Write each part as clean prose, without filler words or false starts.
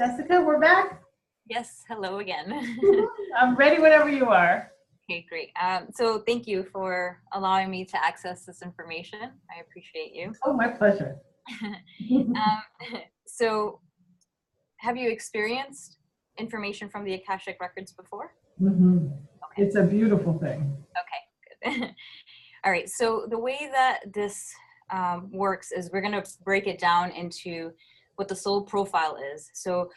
Jessica, we're back. Yes, hello again. I'm ready whenever you are. Okay, great. So thank you for allowing me to access this information. I appreciate you. Oh, my pleasure. So have you experienced information from the Akashic Records before? Mm-hmm. Okay. It's a beautiful thing. Okay, good. All right, so the way that this works is we're going to break it down into what the soul profile is. So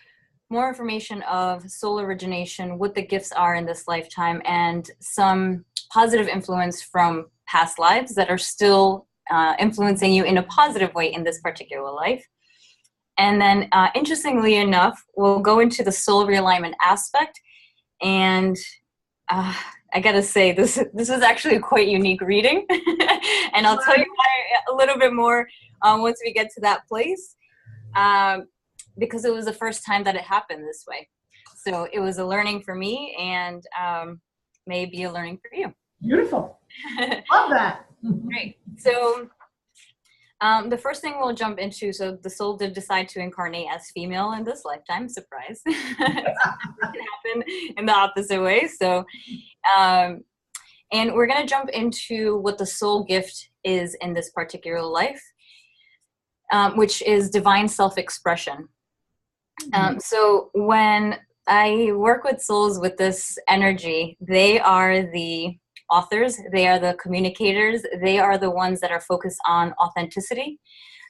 more information of soul origination, what the gifts are in this lifetime, and some positive influence from past lives that are still influencing you in a positive way in this particular life. And then interestingly enough, we'll go into the soul realignment aspect. And I gotta say, this is actually a quite unique reading. And I'll tell you why a little bit more once we get to that place. Because it was the first time that it happened this way. So it was a learning for me, and maybe a learning for you. Beautiful. Love that. Great. So the first thing we'll jump into, so the soul did decide to incarnate as female in this lifetime. Surprise. It can happen in the opposite way. So, and we're going to jump into what the soul gift is in this particular life, which is divine self-expression. So when I work with souls with this energy, they are the authors, they are the communicators, they are the ones that are focused on authenticity.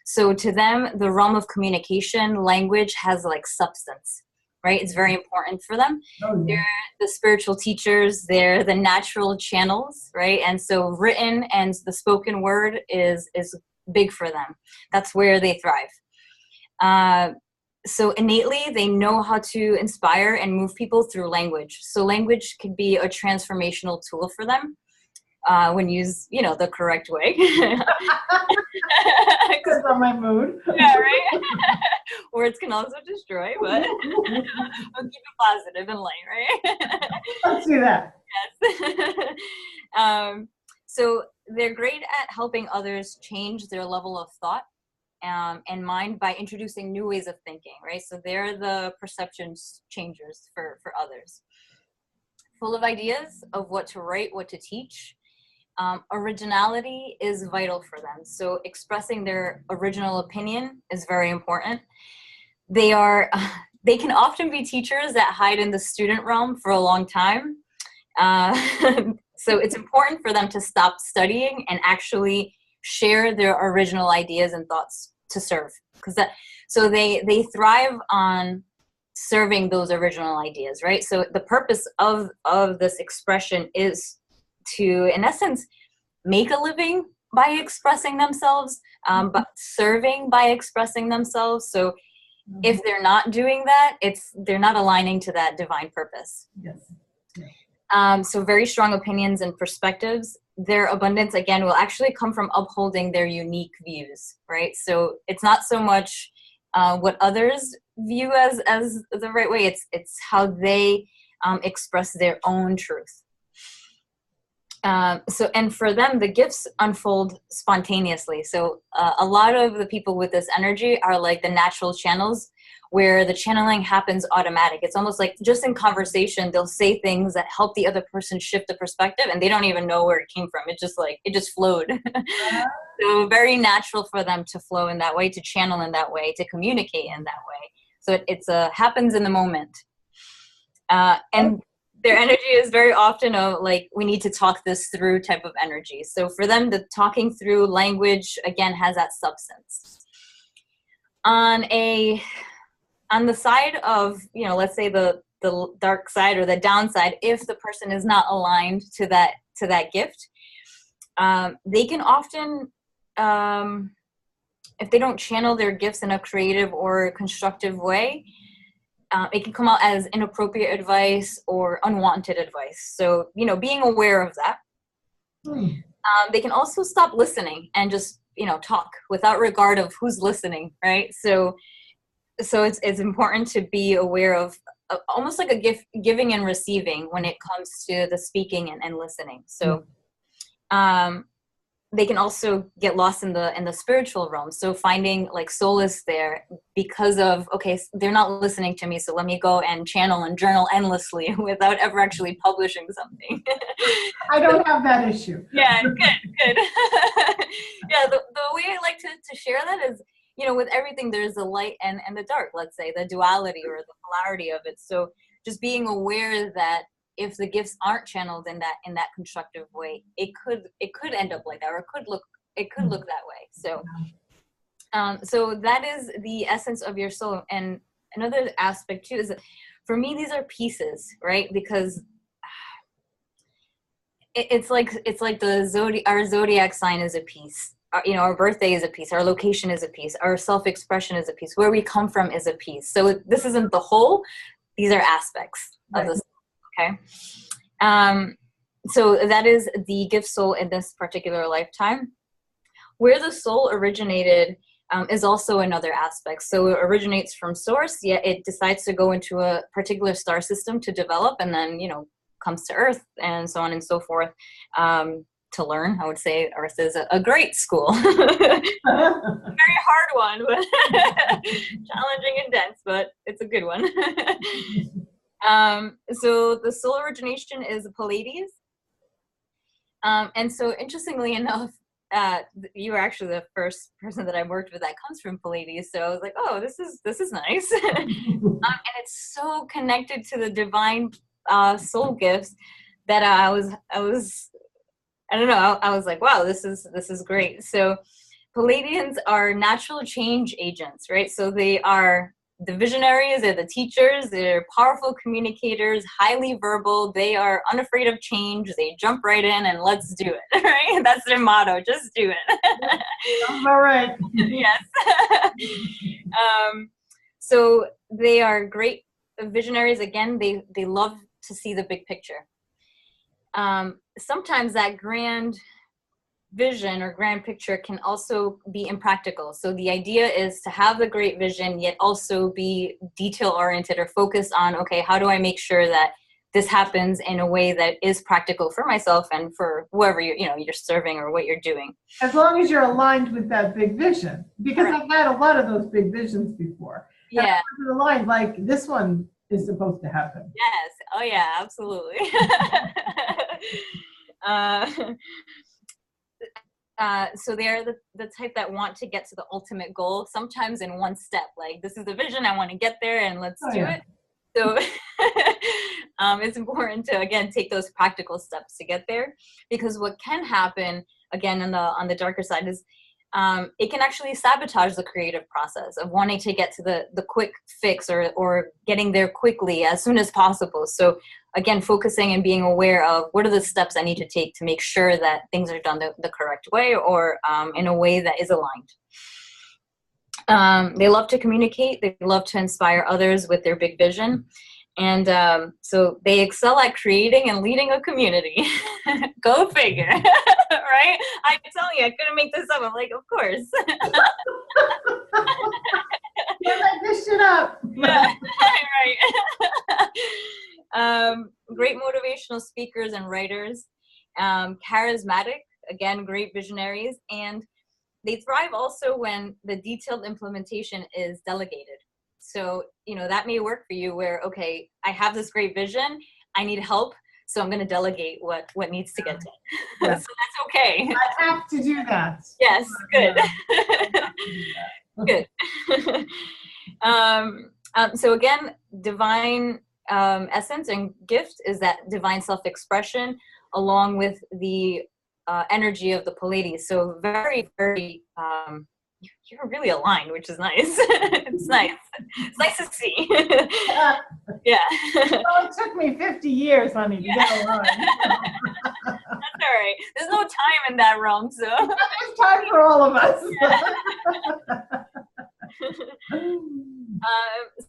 So to them, the realm of communication, language has like substance, right? It's very important for them. Oh, yeah. They're the spiritual teachers, they're the natural channels, right? And so written and the spoken word is big for them. That's where they thrive. So innately, they know how to inspire and move people through language. So language can be a transformational tool for them when used, the correct way. Depends on my mood. Yeah, right? Words can also destroy, but we'll keep it positive and light, right? Let's do that. Yes. So they're great at helping others change their level of thought and mind by introducing new ways of thinking, right? So they're the perception changers for others. Full of ideas of what to write, what to teach. Originality is vital for them. So expressing their original opinion is very important. They can often be teachers that hide in the student realm for a long time. So it's important for them to stop studying and actually share their original ideas and thoughts to serve, so they thrive on serving those original ideas, right? So the purpose of this expression is to, in essence, make a living by expressing themselves, but serving by expressing themselves. So if they're not doing that, they're not aligning to that divine purpose. Yes. So very strong opinions and perspectives. Their abundance, again, will actually come from upholding their unique views, right? So it's not so much what others view as the right way. It's how they express their own truth. And for them, the gifts unfold spontaneously. So a lot of the people with this energy are like the natural channels, where the channeling happens automatic. It's almost like just in conversation, they'll say things that help the other person shift the perspective, and they don't even know where it came from. It just flowed. So very natural for them to flow in that way, to channel in that way, to communicate in that way. So it's happens in the moment. And their energy is very often like, we need to talk this through type of energy. So for them, the talking through language, again, has that substance. On the side of, let's say the dark side or the downside, if the person is not aligned to that gift, they can often, if they don't channel their gifts in a creative or constructive way, it can come out as inappropriate advice or unwanted advice. So, being aware of that. They can also stop listening and just, talk without regard of who's listening, right? So it's important to be aware of almost like a gift, giving and receiving when it comes to the speaking and listening. So they can also get lost in the spiritual realm. So finding like solace there because of, okay, they're not listening to me, so let me go and channel and journal endlessly without ever actually publishing something. I don't have that issue. Yeah, good. Yeah, the way I like to share that is, you know, with everything, there's the light and the dark, let's say, the duality or the polarity of it. So just being aware that if the gifts aren't channeled in that constructive way, it could end up like that, or it could look that way. So so that is the essence of your soul. And another aspect too is that for me, these are pieces, right? Because it's like the our zodiac sign is a piece. You know, our birthday is a piece. Our location is a piece. Our self-expression is a piece. Where we come from is a piece. So this isn't the whole. These are aspects of the soul. Okay. So that is the gift soul in this particular lifetime. Where the soul originated is also another aspect. So it originates from source, yet it decides to go into a particular star system to develop, and then, you know, comes to Earth and so on and so forth to learn. I would say Earth is a great school. Very hard one, but challenging and dense, but it's a good one. So the soul origination is Pleiades. And so interestingly enough, you were actually the first person that I worked with that comes from Pleiades. So I was like, oh, this is nice. And it's so connected to the divine soul gifts that I was I don't know, I was like, wow, this is great. So Pleiadians are natural change agents, right? So they are the visionaries, they're the teachers, they're powerful communicators, highly verbal, they are unafraid of change, they jump right in and let's do it, right? That's their motto, just do it. All right. Yes. So they are great visionaries. Again, they love to see the big picture. Sometimes that grand vision or grand picture can also be impractical. So the idea is to have the great vision, yet also be detail oriented or focused on, okay, how do I make sure that this happens in a way that is practical for myself and for whoever you're serving or what you're doing. As long as you're aligned with that big vision, because I've had a lot of those big visions before. Yeah. And aligned, like this one is supposed to happen. Yes. Oh yeah, absolutely. So they're the type that want to get to the ultimate goal, sometimes in one step. Like, this is the vision, I want to get there, and let's do it. So it's important to, again, take those practical steps to get there, because what can happen, again, on the darker side, is it can actually sabotage the creative process of wanting to get to the quick fix or getting there quickly as soon as possible. So again, focusing and being aware of what are the steps I need to take to make sure that things are done the correct way, or in a way that is aligned. They love to communicate. They love to inspire others with their big vision. And so they excel at creating and leading a community. Go figure, right? I'm telling you, I couldn't make this up. I'm like, of course. Get this shit up. Yeah, right. Great motivational speakers and writers. Charismatic, again, great visionaries. And they thrive also when the detailed implementation is delegated. So, that may work for you where, okay, I have this great vision, I need help, so I'm going to delegate what needs to get done. Yeah. So that's okay. I have to do that. Yes, good. Good. So again, divine essence and gift is that divine self-expression along with the energy of the Pleiades. So very, very, you're really aligned, which is nice. It's nice. It's nice to see. Yeah. Well, it took me 50 years, honey, to get aligned. That's all right. There's no time in that realm, so. There's time for all of us.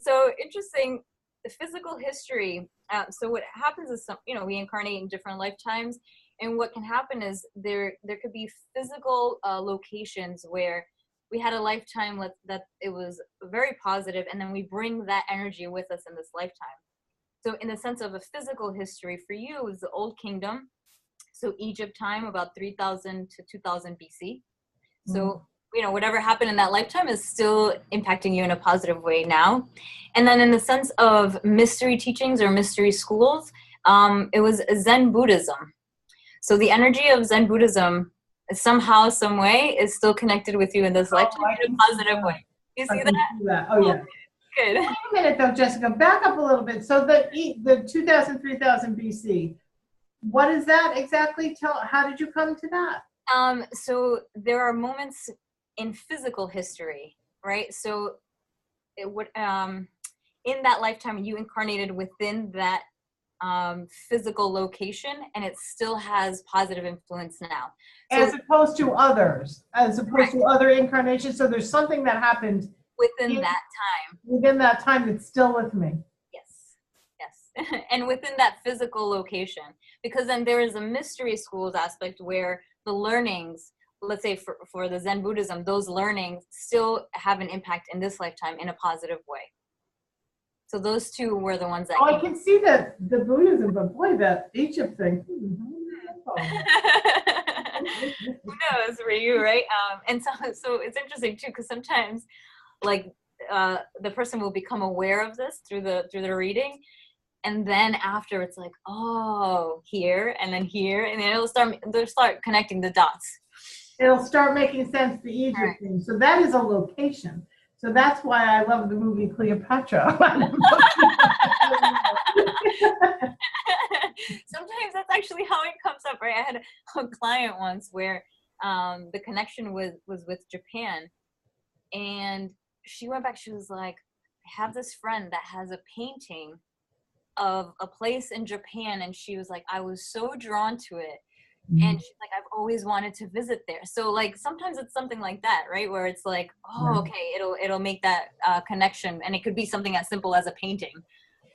So interesting, the physical history. So what happens is we incarnate in different lifetimes, and what can happen is there could be physical locations where we had a lifetime that it was very positive, and then we bring that energy with us in this lifetime. So in the sense of a physical history, for you, is the Old Kingdom. So Egypt time, about 3000 to 2000 BC. So, you know, whatever happened in that lifetime is still impacting you in a positive way now. And then in the sense of mystery teachings or mystery schools, it was Zen Buddhism. So the energy of Zen Buddhism somehow, some way is still connected with you in this lifetime in a positive way. You see that? Oh, yeah. Good. Wait a minute though, Jessica, back up a little bit. So the 2000, 3000 BC, what is that exactly? How did you come to that? So there are moments in physical history, right? So it would, in that lifetime, you incarnated within that physical location, and it still has positive influence now. So, As opposed to others, as opposed to other incarnations. So there's something that happened within that time. Within that time that's still with me. Yes, yes. And within that physical location. Because then there is a mystery schools aspect where the learnings, let's say for the Zen Buddhism, those learnings still have an impact in this lifetime in a positive way. So those two were the ones that I can see that the Buddhism, but boy, that Egypt thing. Who knows for you, right? And so it's interesting too, because sometimes like the person will become aware of this through the reading, and then after it's like, oh, here and then here, and then they'll start connecting the dots. It'll start making sense, the Egypt thing. So that is a location. So that's why I love the movie Cleopatra. Sometimes that's actually how it comes up, right? I had a client once where the connection was with Japan, and she went back, she was like, I have this friend that has a painting of a place in Japan, and she was like, I was so drawn to it. And she's like, I've always wanted to visit there. So like sometimes it's something like that, right? Where it's like, oh, okay, it'll make that connection, and it could be something as simple as a painting.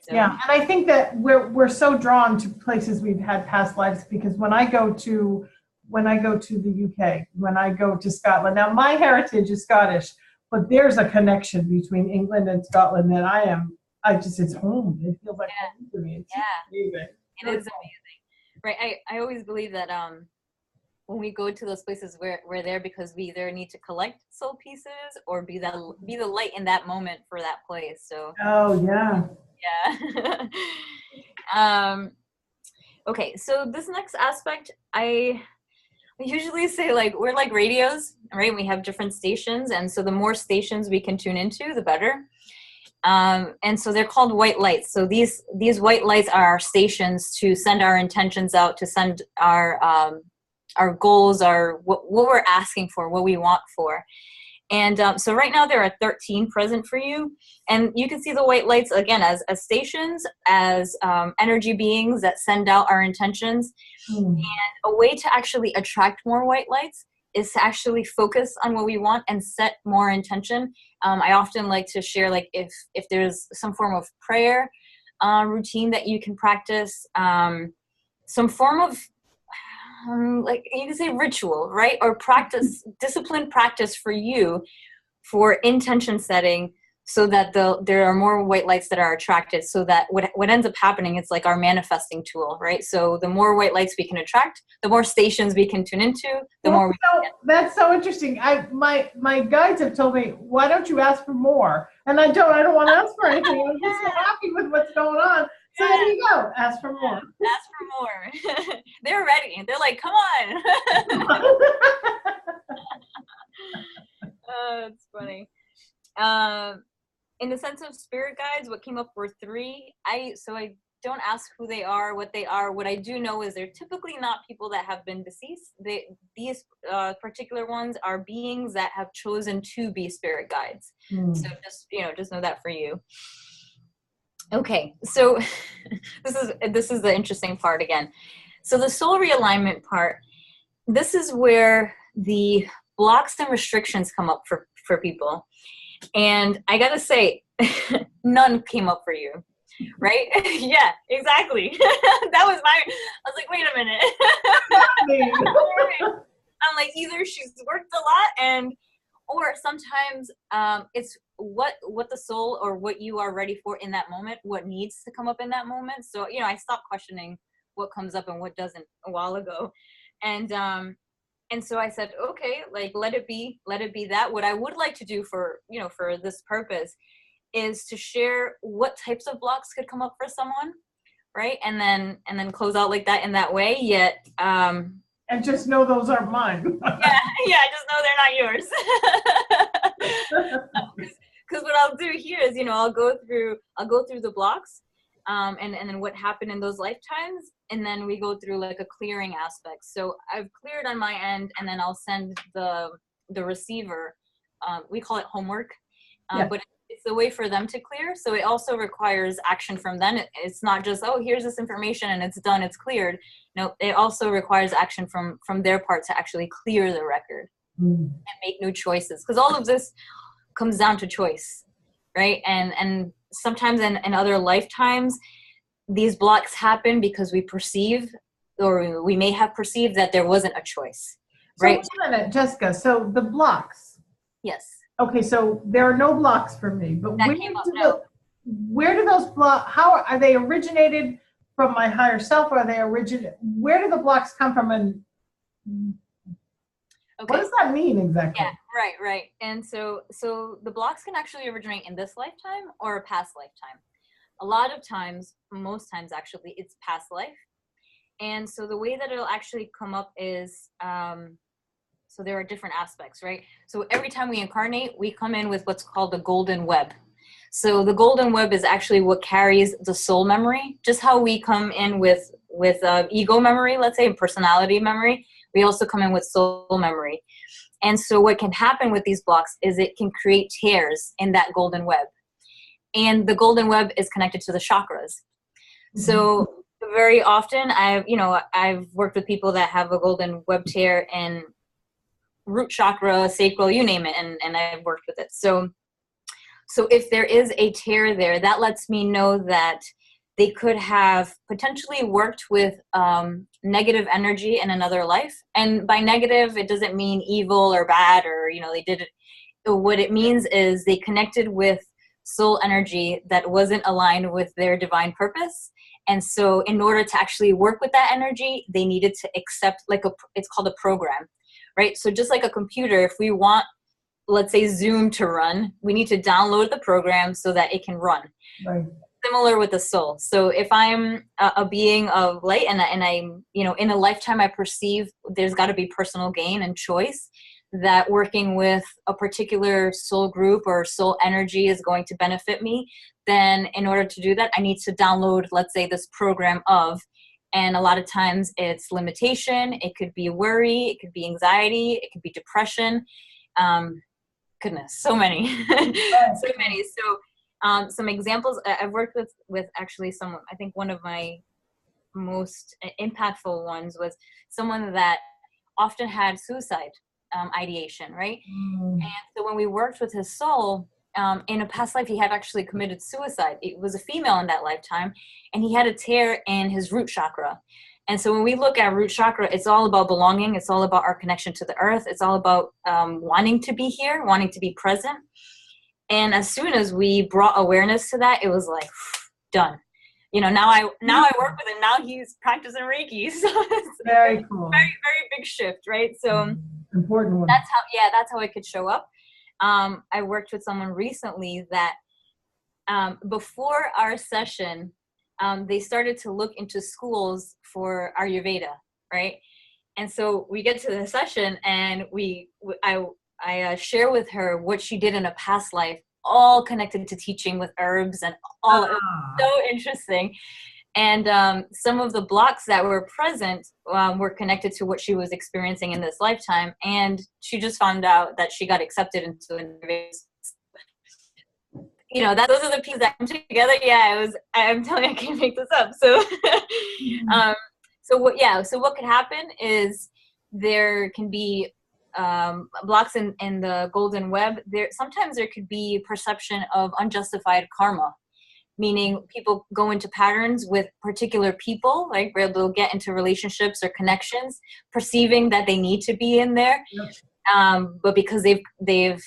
So. Yeah, and I think that we're so drawn to places we've had past lives, because when I go to the UK, when I go to Scotland, now my heritage is Scottish, but there's a connection between England and Scotland that it's home. It feels like home to me. It's amazing. It is amazing. Right, I always believe that when we go to those places, we're there because we either need to collect soul pieces or be the light in that moment for that place. So. Oh yeah. Yeah. Okay, so this next aspect, I usually say like we're like radios, right? We have different stations, and so the more stations we can tune into, the better. And so they're called white lights. So these white lights are our stations to send our intentions out, to send our goals, what we're asking for, what we want for. And so right now there are 13 present for you. And you can see the white lights again as stations, as energy beings that send out our intentions. And a way to actually attract more white lights is to actually focus on what we want and set more intention. I often like to share, like, if there's some form of prayer routine that you can practice, some form of like you can say ritual, right? Or practice, disciplined practice for you for intention setting, so that there are more white lights that are attracted, so that what ends up happening, it's like our manifesting tool, right? So the more white lights we can attract, the more stations we can tune into, the more we can get. That's so interesting. My guides have told me, why don't you ask for more? And I don't want to ask for anything. I'm just so happy with what's going on. So there you go. Ask for more. Ask for more. They're ready. They're like, come on. Oh, it's funny. In the sense of spirit guides, what came up were 3. I don't ask who they are, what they are. What I do know is they're typically not people that have been deceased. These particular ones are beings that have chosen to be spirit guides. So just know that for you. Okay, so this is the interesting part again. So the soul realignment part, this is where the blocks and restrictions come up for people. And I gotta say, none came up for you, right? Yeah, exactly. I was like, wait a minute. I'm like, either she's worked a lot, or sometimes it's what the soul or what you are ready for in that moment, what needs to come up in that moment. So, I stopped questioning what comes up and what doesn't a while ago. And so I said, okay, like let it be that. What I would like to do for, for this purpose is to share what types of blocks could come up for someone, right? And then close out like that in that way. Yet and just know those aren't mine. yeah, just know they're not yours. Because what I'll do here is, I'll go through the blocks, and then what happened in those lifetimes, and then we go through like a clearing aspect. So I've cleared on my end, and then I'll send the receiver. We call it homework, but it's a way for them to clear. So it also requires action from them. It's not just, oh, here's this information and it's done, it's cleared. No, it also requires action from their part to actually clear the record and make new choices. Because all of this comes down to choice, right? And sometimes in other lifetimes, these blocks happen because we perceive, or we may have perceived that there wasn't a choice, right? So wait a minute, Jessica. So the blocks. Yes. Okay, so there are no blocks for me, but That where came up, do no. where do those blocks? How are they originated from my higher self? Or are they where do the blocks come from? And Okay. what does that mean exactly? Yeah, right. And so the blocks can actually originate in this lifetime or a past lifetime. A lot of times, most times actually, it's past life. And so the way that it'll actually come up is, so there are different aspects, right? So every time we incarnate, we come in with what's called the golden web. So the golden web is actually what carries the soul memory. Just how we come in with ego memory, let's say, and personality memory, we also come in with soul memory. And so what can happen with these blocks is it can create tears in that golden web. And the golden web is connected to the chakras. So very often I've worked with people that have a golden web tear in root chakra, sacral, you name it, and I've worked with it. So if there is a tear there, that lets me know that they could have potentially worked with negative energy in another life. And by negative, it doesn't mean evil or bad, or they did it. What it means is they connected with soul energy that wasn't aligned with their divine purpose. And so in order to actually work with that energy, they needed to accept it's called a program, right? So just like a computer, if we want, let's say, Zoom to run, we need to download the program so that it can run. Right. Similar with the soul. So if I'm a being of light and I'm, in a lifetime, I perceive there's got to be personal gain and choice, that working with a particular soul group or soul energy is going to benefit me, then in order to do that, I need to download, let's say, this program and a lot of times it's limitation. It could be worry. It could be anxiety. It could be depression. Goodness, so many, so many. So some examples I've worked with actually someone, I think one of my most impactful ones was someone that often had suicide ideation, right? And so when we worked with his soul, in a past life, he had actually committed suicide. It was a female in that lifetime, and he had a tear in his root chakra. And so when we look at root chakra, it's all about belonging. It's all about our connection to the earth. It's all about wanting to be here, wanting to be present. And as soon as we brought awareness to that, it was like, done. Now I work with him. Now he's practicing Reiki. So it's very cool. Very, very big shift, right? So important one. That's how it could show up. I worked with someone recently that before our session, they started to look into schools for Ayurveda, right? And so we get to the session and I share with her what she did in a past life, all connected to teaching with herbs and all. So interesting. And some of the blocks that were present were connected to what she was experiencing in this lifetime. And she just found out that she got accepted into an those are the pieces that come together. Yeah, I'm telling you, I can't make this up. So, so what could happen is there can be blocks in the golden web. Sometimes there could be perception of unjustified karma, meaning people go into patterns with particular people, like where they'll get into relationships or connections, perceiving that they need to be in there. Yep. But because they've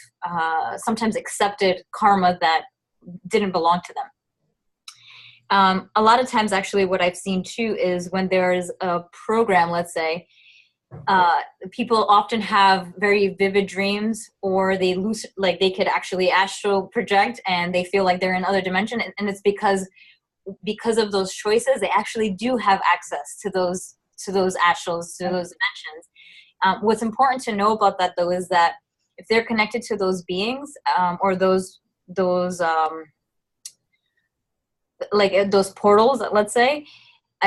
sometimes accepted karma that didn't belong to them. A lot of times, actually, what I've seen too is when there's a program, let's say, people often have very vivid dreams, or they lose, like they could actually astral project, and they feel like they're in another dimension, and it's because of those choices, they actually do have access to those astrals, to those dimensions. What's important to know about that, though, is that if they're connected to those beings, or those like those portals, let's say,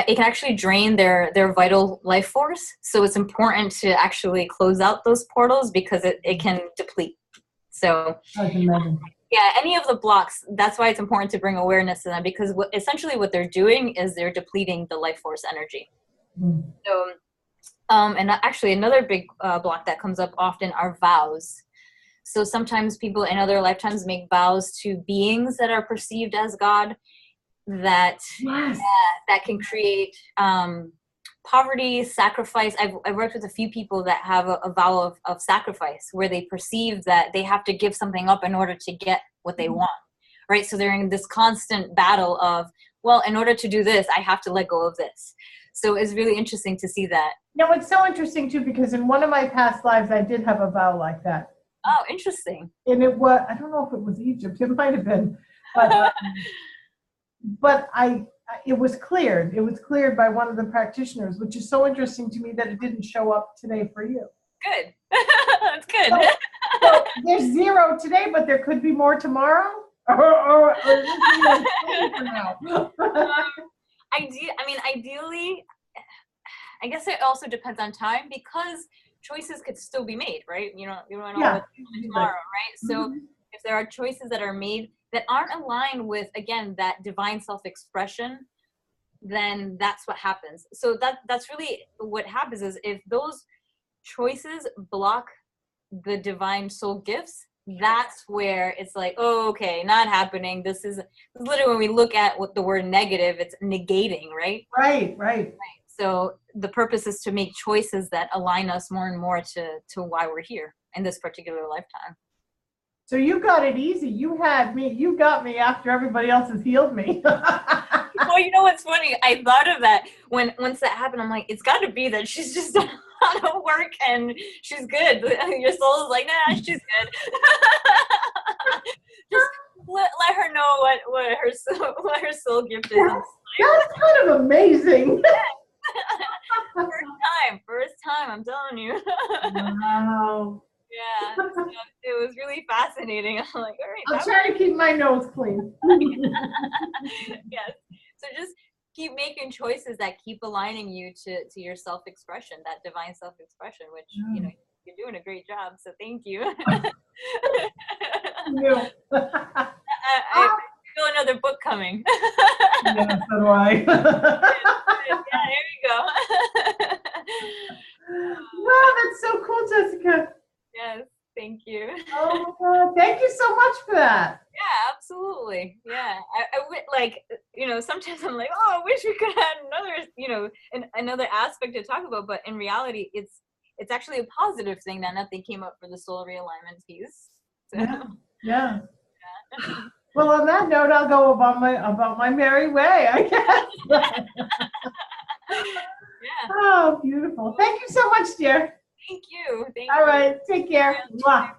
it can actually drain their vital life force. So it's important to actually close out those portals, because it can deplete. So I can imagine. yeah, any of the blocks, that's why it's important to bring awareness to them, because essentially what they're doing is they're depleting the life force energy. Mm. So, and actually another big block that comes up often are vows. So sometimes people in other lifetimes make vows to beings that are perceived as God, that Yes. that can create poverty, sacrifice. I've worked with a few people that have a vow of sacrifice, where they perceive that they have to give something up in order to get what they want, right? So they're in this constant battle of, well, in order to do this, I have to let go of this. So it's really interesting to see that. Now, it's so interesting too, because in one of my past lives, I did have a vow like that. Oh, interesting. And it was, I don't know if it was Egypt, it might have been, but it was cleared. It was cleared by one of the practitioners, which is so interesting to me that it didn't show up today for you. Good. That's good. So there's 0 today, but there could be more tomorrow? Or this is for now? Ideally, I guess it also depends on time, because choices could still be made, right? You don't know what's tomorrow, right? So if there are choices that are made that aren't aligned with, again, that divine self-expression, then that's what happens. So that's really what happens, is if those choices block the divine soul gifts, that's where it's like, oh, okay, not happening. This is literally, when we look at what the word negative, it's negating, right? Right. So the purpose is to make choices that align us more and more to why we're here in this particular lifetime. So you got it easy. You got me after everybody else has healed me. Well, you know what's funny? I thought of that once that happened. I'm like, it's got to be that she's just done a lot of work and she's good. Your soul is like, nah, she's good. Just let her know what her soul gift is. That's kind of amazing. First time, I'm telling you. Wow. Yeah, so it was really fascinating. I'm like, all right. I'll try to keep my nose clean. Yes. So just keep making choices that keep aligning you to your self-expression, that divine self-expression, which, you're doing a great job. So thank you. I feel another book coming. Yeah, so do I. Yeah, there you go. Wow, that's so cool, Jessica. Yes, thank you. Oh my God, thank you so much for that. Yeah, absolutely. Yeah, sometimes I'm like, oh, I wish we could have another aspect to talk about, but in reality, it's actually a positive thing that nothing came up for the soul realignment piece. So. Yeah. Well, on that note, I'll go about my merry way, I guess. Yeah. Oh, beautiful. Thank you so much, dear. Thank you. All right, take care. Bye.